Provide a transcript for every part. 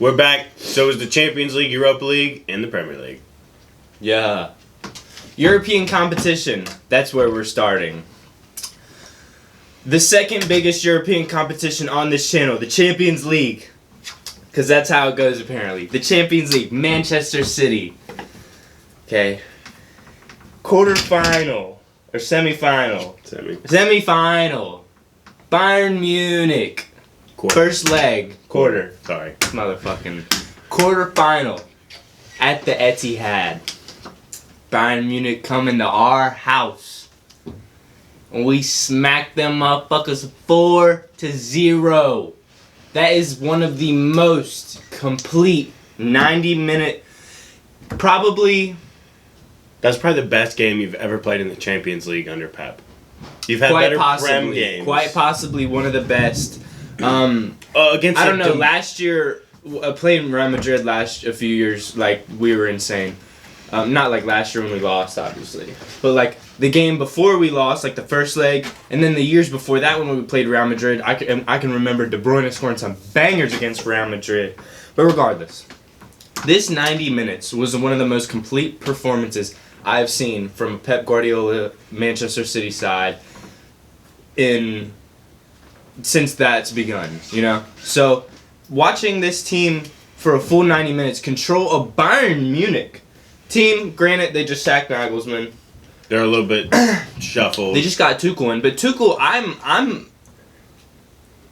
We're back. So is the Champions League, Europa League, and the Premier League. Yeah. European competition. That's where we're starting. The second biggest European competition on this channel, the Champions League. Because that's how it goes, apparently. The Champions League, Manchester City. Okay. Quarterfinal. Or semifinal. Semifinal. Bayern Munich. Quarter. First leg. Quarter. Sorry. Motherfucking. Quarterfinal. At the Etihad. Bayern Munich coming to our house. And we smacked them motherfuckers 4-0. That is one of the most complete 90-minute, probably... That's probably the best game you've ever played in the Champions League under Pep. You've had better Prem games. Quite possibly one of the best. Against I don't know, last year, playing Real Madrid a few years, like, we were insane. Not like last year when we lost, obviously. But like the game before we lost, like the first leg, and then the years before that when we played Real Madrid, I can remember De Bruyne scoring some bangers against Real Madrid. But regardless, this 90 minutes was one of the most complete performances I've seen from Pep Guardiola Manchester City side since that's begun, you know? So watching this team for a full 90 minutes control a Bayern Munich team, granted, they just sacked Nagelsmann. They're a little bit shuffled. They just got Tuchel in, but Tuchel, I'm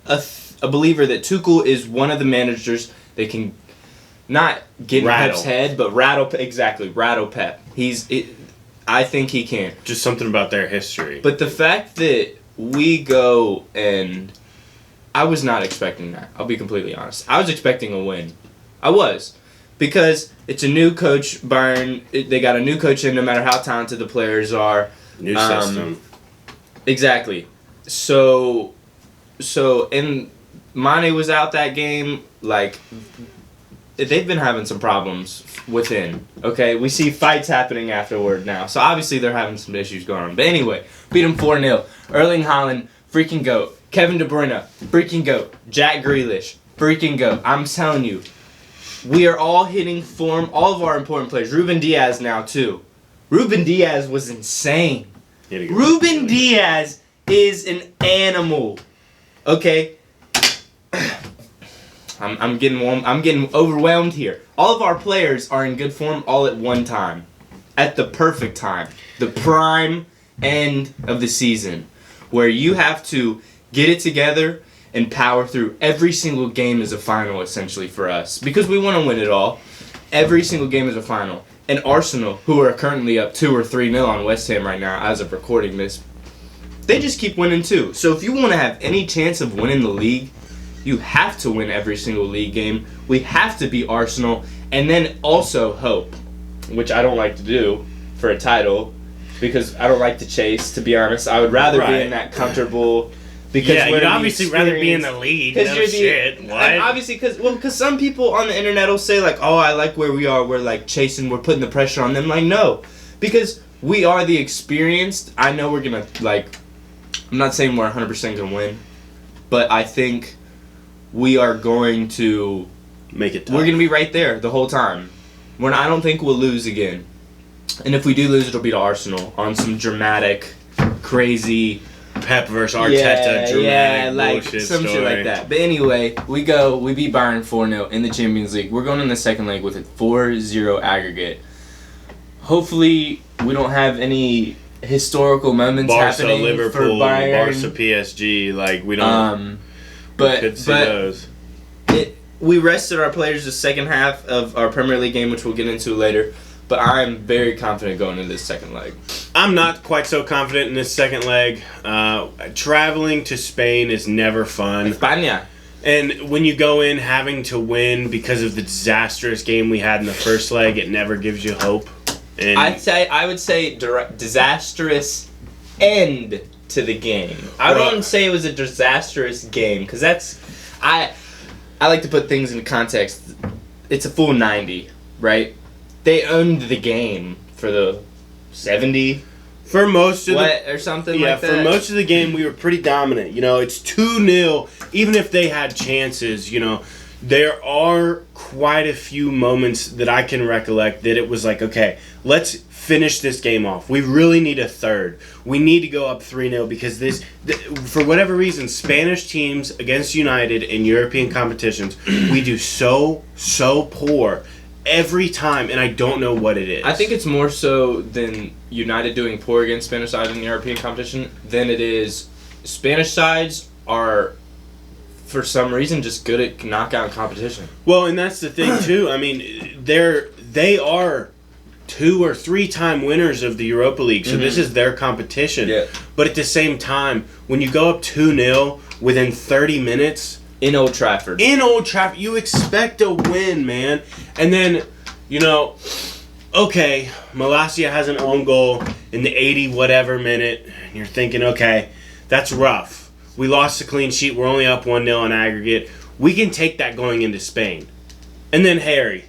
a believer that Tuchel is one of the managers that can not get in Pep's head, but rattle Pep. I think he can. Just something about their history. But the fact that we go and I was not expecting that. I'll be completely honest. I was expecting a win. I was. Because it's a new coach, Bayern. They got a new coach in, no matter how talented the players are. New system. Exactly. So, and Mane was out that game. Like, they've been having some problems within. Okay, we see fights happening afterward now. So obviously they're having some issues going on. But anyway, beat them 4-0. Erling Haaland, freaking goat. Kevin De Bruyne, freaking goat. Jack Grealish, freaking goat. I'm telling you. We are all hitting form. All of our important players. Ruben Diaz now, too. Ruben Diaz was insane. Ruben Diaz is an animal. Okay? I'm getting overwhelmed here. All of our players are in good form all at one time. At the perfect time. The prime end of the season. Where you have to get it together and power through. Every single game is a final, essentially, for us. Because we want to win it all. Every single game is a final. And Arsenal, who are currently up 2 or 3-0 on West Ham right now, as of recording this, they just keep winning too. So if you want to have any chance of winning the league, you have to win every single league game. We have to beat Arsenal. And then also hope, which I don't like to do for a title, because I don't like to chase, to be honest. I would rather be in that comfortable... Because you'd obviously rather be in the lead. Because you're shit. What? And obviously, because some people on the internet will say like, "Oh, I like where we are. We're like chasing. We're putting the pressure on them." Like, no, because we are the experienced. I know we're gonna like. I'm not saying we're 100% gonna win, but I think we are going to make it tough. We're gonna be right there the whole time. I don't think we'll lose again, and if we do lose, it'll be to Arsenal on some dramatic, crazy. Pep versus Arteta, dramatic like bullshit some story. shit like that. But anyway, we beat Bayern 4-0 in the Champions League. We're going in the second leg with a 4-0 aggregate. Hopefully, we don't have any historical moments happening Liverpool, for Bayern. Barca, PSG, like we don't. But those. We rested our players the second half of our Premier League game, which we'll get into later. But I'm very confident going into this second leg. I'm not quite so confident in this second leg. Traveling to Spain is never fun. España. And when you go in having to win because of the disastrous game we had in the first leg, it never gives you hope. And I would say disastrous end to the game. I wouldn't say it was a disastrous game because I like to put things into context. It's a full 90, right? They owned the game for the 70. For most of or something like that. Yeah, for most of the game, we were pretty dominant. You know, it's 2-0. Even if they had chances, you know, there are quite a few moments that I can recollect that it was like, okay, let's finish this game off. We really need a third. We need to go up 3-0 because for whatever reason, Spanish teams against United in European competitions, we do so poor every time, and I don't know what it is. I think it's more so than United doing poor against Spanish sides in European competition than it is Spanish sides are, for some reason, just good at knockout competition. Well, and that's the thing too. I mean, they are 2 or 3 time winners of the Europa League, so this is their competition. Yeah. But at the same time, when you go up 2-0 within 30 minutes in Old Trafford, you expect a win, man. And then, okay, Malacia has an own goal in the 80 whatever minute, and you're thinking, okay, that's rough. We lost a clean sheet. We're only up 1-0 on aggregate. We can take that going into Spain. And then Harry.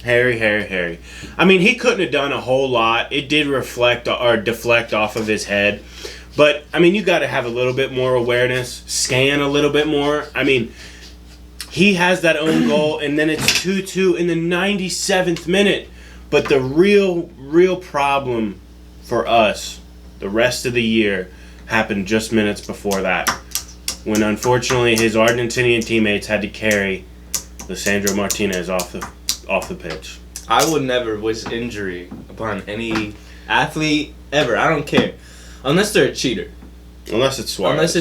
I mean, he couldn't have done a whole lot. It did deflect off of his head. But, I mean, you got to have a little bit more awareness. Scan a little bit more. I mean, he has that own goal, and then it's 2-2 in the 97th minute. But the real problem for us the rest of the year happened just minutes before that, when unfortunately his Argentinian teammates had to carry Lisandro Martinez off the pitch. I would never wish injury upon any athlete ever. I don't care, unless they're a cheater. Unless it's Suarez. Unless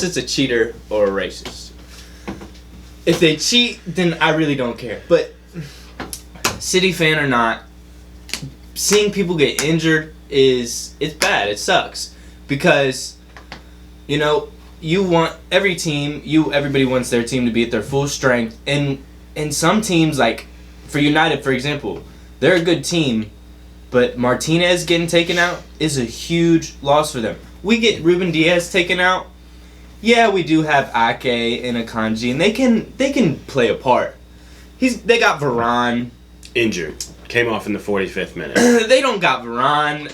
it's a cheater or a racist. If they cheat, then I really don't care. But City fan or not, seeing people get injured it's bad. It sucks because you want everybody wants their team to be at their full strength, and some teams, like for United for example, they're a good team, but Martinez getting taken out is a huge loss for them. We get Ruben Diaz taken out. Yeah, we do have Ake and Akanji, and they can play a part. They got Varane injured. Came off in the 45th minute. They don't got Varane.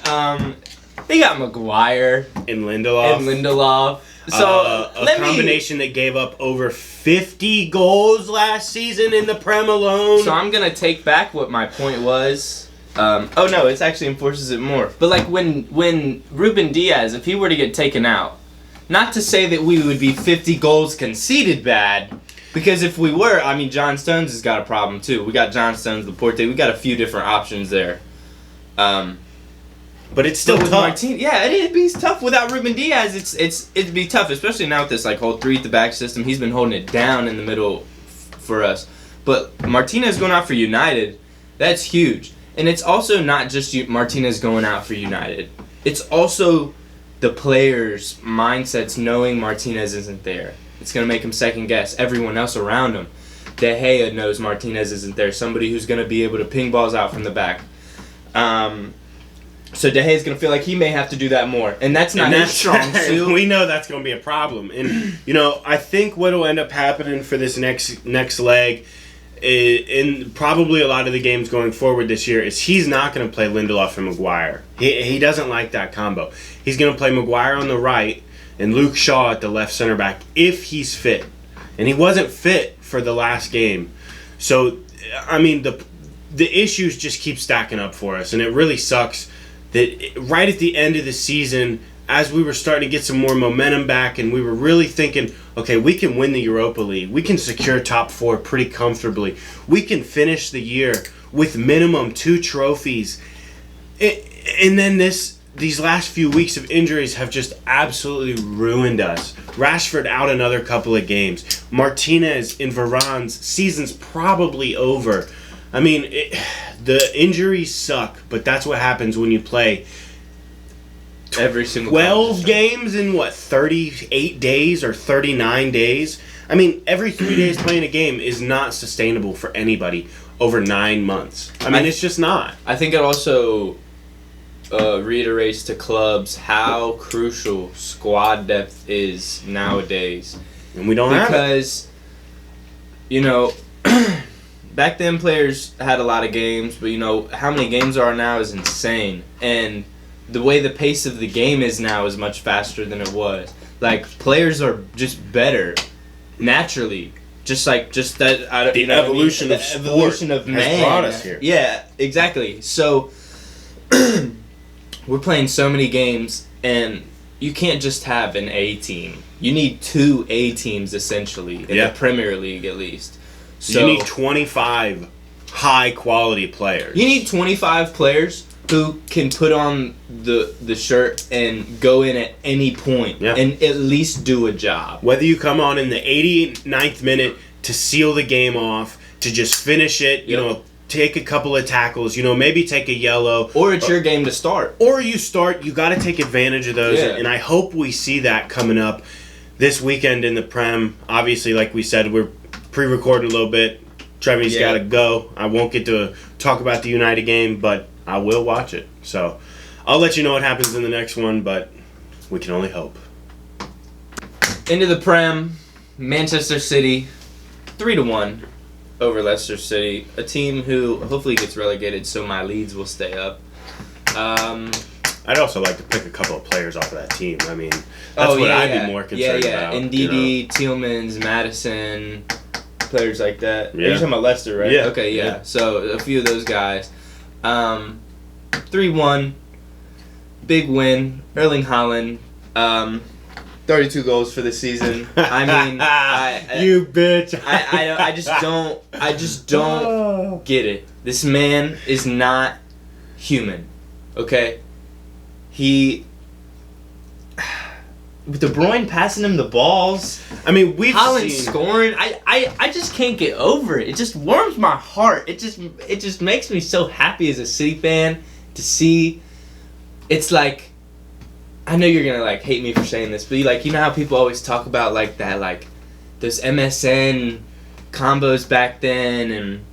They got Maguire and Lindelof. So a combination that gave up over 50 goals last season in the Prem alone. So I'm gonna take back what my point was. Oh no, it actually enforces it more. But like when Ruben Diaz, if he were to get taken out, not to say that we would be 50 goals conceded bad. Because if we were, I mean, John Stones has got a problem too. We got John Stones, Laporte. We got a few different options there. But it's still tough. It'd be tough without Ruben Diaz. It'd be tough, especially now with this whole 3 at the back system. He's been holding it down in the middle for us. But Martinez going out for United, that's huge. And it's also not just Martinez going out for United. It's also the players' mindsets knowing Martinez isn't there. It's going to make him second guess everyone else around him. De Gea knows Martinez isn't there. Somebody who's going to be able to ping balls out from the back. So De Gea's going to feel like he may have to do that more. And that's not his strong suit. We know that's going to be a problem. And, I think what will end up happening for this next leg, in probably a lot of the games going forward this year, is he's not going to play Lindelof and Maguire. He doesn't like that combo. He's going to play Maguire on the right and Luke Shaw at the left center back if he's fit. And he wasn't fit for the last game. So, I mean, the issues just keep stacking up for us. And it really sucks that right at the end of the season, as we were starting to get some more momentum back and we were really thinking, okay, we can win the Europa League. We can secure top 4 pretty comfortably. We can finish the year with minimum 2 trophies. And then these last few weeks of injuries have just absolutely ruined us. Rashford out another couple of games. Martinez and Varane's season's probably over. I mean, the injuries suck, but that's what happens when you play every single 12 games in 38 days or 39 days. I mean, every 3 days playing a game is not sustainable for anybody over 9 months. I mean, it's just not. I think it also reiterates to clubs how crucial squad depth is nowadays. And we don't have it. Because, back then players had a lot of games, but how many games there are now is insane. And the way the pace of the game is now is much faster than it was. Like, players are just better naturally. Just that the evolution of sport evolution of man has brought us here. Yeah, exactly. So we're playing so many games, and you can't just have an A team. You need 2 A teams essentially in the Premier League at least. So you need 25 high quality players. You need 25 players who can put on the shirt and go in at any point and at least do a job. Whether you come on in the 89th minute to seal the game off, to just finish it, you know, take a couple of tackles, you know, maybe take a yellow. Or it's your game to start. Or you start, you got to take advantage of those. Yeah. And I hope we see that coming up this weekend in the Prem. Obviously, like we said, we're pre-recorded a little bit. Trevor's got to go. I won't get to talk about the United game, but I will watch it. So I'll let you know what happens in the next one, but we can only hope. Into the Prem, Manchester City, 3-1 over Leicester City. A team who hopefully gets relegated so my Leeds will stay up. I'd also like to pick a couple of players off of that team. I mean, that's what I'd be more concerned about. Ndidi, Tielemans, Madison, players like that. Yeah. You're talking about Leicester, right? Yeah. Okay, yeah. So a few of those guys. 3-1, big win. Erling Haaland, 32 goals for the season. I mean, you bitch. I just don't get it. This man is not human. Okay, with De Bruyne passing him the balls. I mean, we've Haaland seen scoring. I just can't get over it. It just warms my heart. It just makes me so happy as a City fan to see. It's like, I know you're gonna like hate me for saying this, but you know how people always talk about like that, like those MSN combos back then, and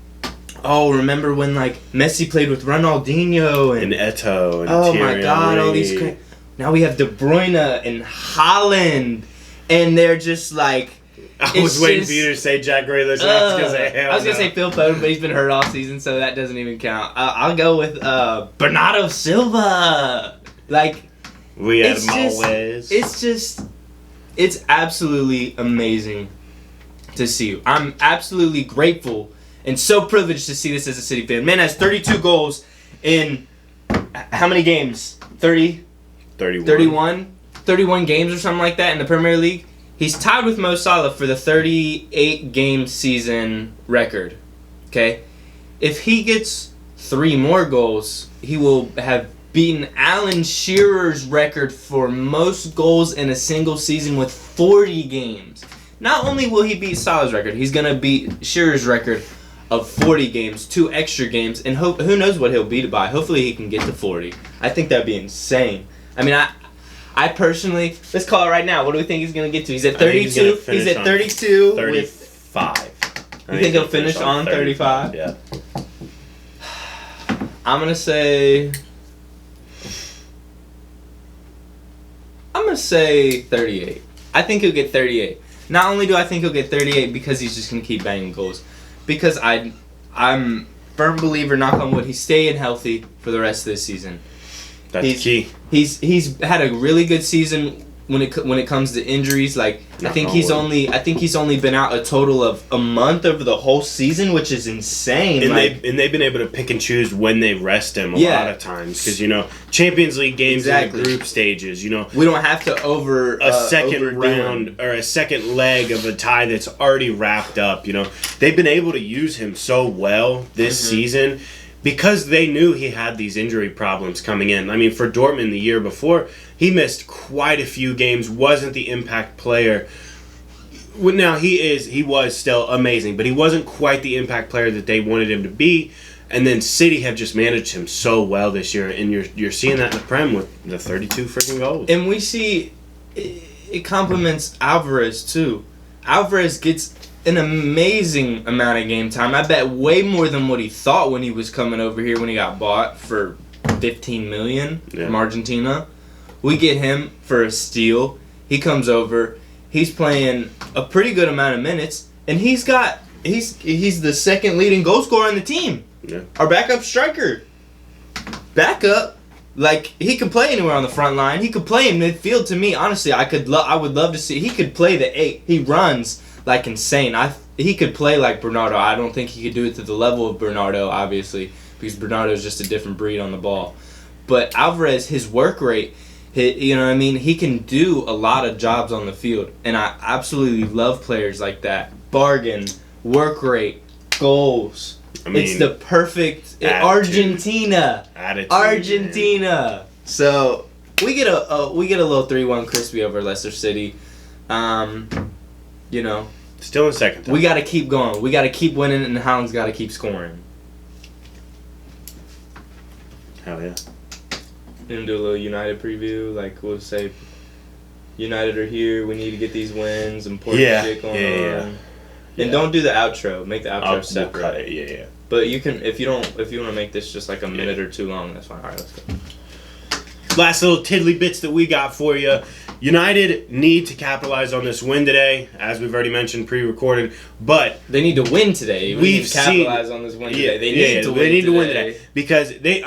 remember when like Messi played with Ronaldinho and Eto'o and oh Thierry my God, all Henry. these. Now we have De Bruyne and Haaland, and they're just like. I was waiting for you to say Jack Grealish. I was gonna say Phil Foden, but he's been hurt all season, so that doesn't even count. I'll go with Bernardo Silva. Like we had him always. It's absolutely amazing to see you. I'm absolutely grateful and so privileged to see this as a City fan. Man has 32 goals in how many games? 30? 31 games or something like that in the Premier League. He's tied with Mo Salah for the 38-game season record. Okay? If he gets 3 more goals, he will have beaten Alan Shearer's record for most goals in a single season with 40 games. Not only will he beat Salah's record, he's going to beat Shearer's record of 40 games, 2 extra games, and who knows what he'll beat it by. Hopefully he can get to 40. I think that'd be insane. I mean, I personally, let's call it right now. What do we think he's going to get to? He's at 32. He's at 32 35. You think he'll finish on 35? Yeah. I'm going to say 38. I think he'll get 38. Not only do I think he'll get 38 because he's just going to keep banging goals, because I'm firm believer, knock on wood, he's staying healthy for the rest of this season. That's key. He's had a really good season when it comes to injuries. Like I think he's only been out a total of a month over the whole season, which is insane. And they've been able to pick and choose when they rest him a lot of times, because Champions League games in the group stages. We don't have to a second round or a second leg of a tie that's already wrapped up. They've been able to use him so well this season, because they knew he had these injury problems coming in. I mean, for Dortmund the year before, he missed quite a few games, wasn't the impact player. Now, he was still amazing, but he wasn't quite the impact player that they wanted him to be. And then City have just managed him so well this year, and you're seeing that in the Prem with the 32 freaking goals. And we see it complements Alvarez, too. Alvarez gets an amazing amount of game time. I bet way more than what he thought when he was coming over here when he got bought for $15 million from Argentina. We get him for a steal. He comes over. He's playing a pretty good amount of minutes, and he's the second leading goal scorer on the team. Yeah. Our backup striker. Backup. Like, he could play anywhere on the front line. He could play in midfield. To me, honestly, I would love to see. He could play the 8. He runs like insane. He could play like Bernardo. I don't think he could do it to the level of Bernardo, obviously, because Bernardo is just a different breed on the ball. But Alvarez, his work rate, you know what I mean? He can do a lot of jobs on the field, and I absolutely love players like that. Bargain, work rate, goals. I mean, it's the perfect Argentina. Argentina. So we get a little 3-1 crispy over Leicester City. You know, still in second. We got to keep going. We got to keep winning, and the Hounds got to keep scoring. Hell yeah. And do a little United preview. Like, we'll say, United are here. We need to get these wins. Important shit going on. And don't do the outro. Make the outro separate. We'll cut it. Yeah. But you can, if you want to make this just like a minute or two long, that's fine. All right, let's go. Last little tiddly bits that we got for you. United need to capitalize on this win today, as we've already mentioned, pre-recorded. But they need to win today. We've capitalize on this win today. They need to win today because they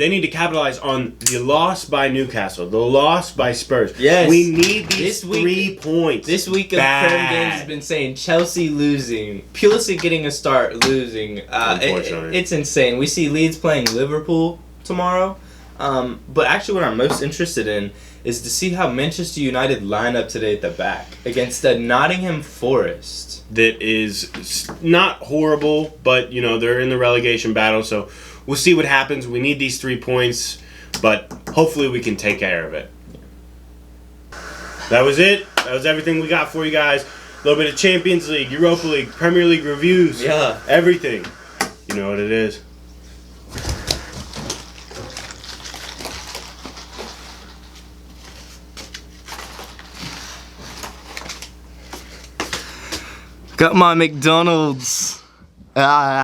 need to capitalize on the loss by Newcastle, the loss by Spurs. Yes, we need these 3 points. This week of Prem games has been saying Chelsea losing, Pulisic getting a start, losing. Unfortunately, it's insane. We see Leeds playing Liverpool tomorrow. But actually, what I'm most interested in is to see how Manchester United line up today at the back against the Nottingham Forest. That is not horrible, but they're in the relegation battle, so we'll see what happens. We need these 3 points, but hopefully we can take care of it. That was it. That was everything we got for you guys. A little bit of Champions League, Europa League, Premier League reviews. Yeah. Everything. You know what it is. Got my McDonald's.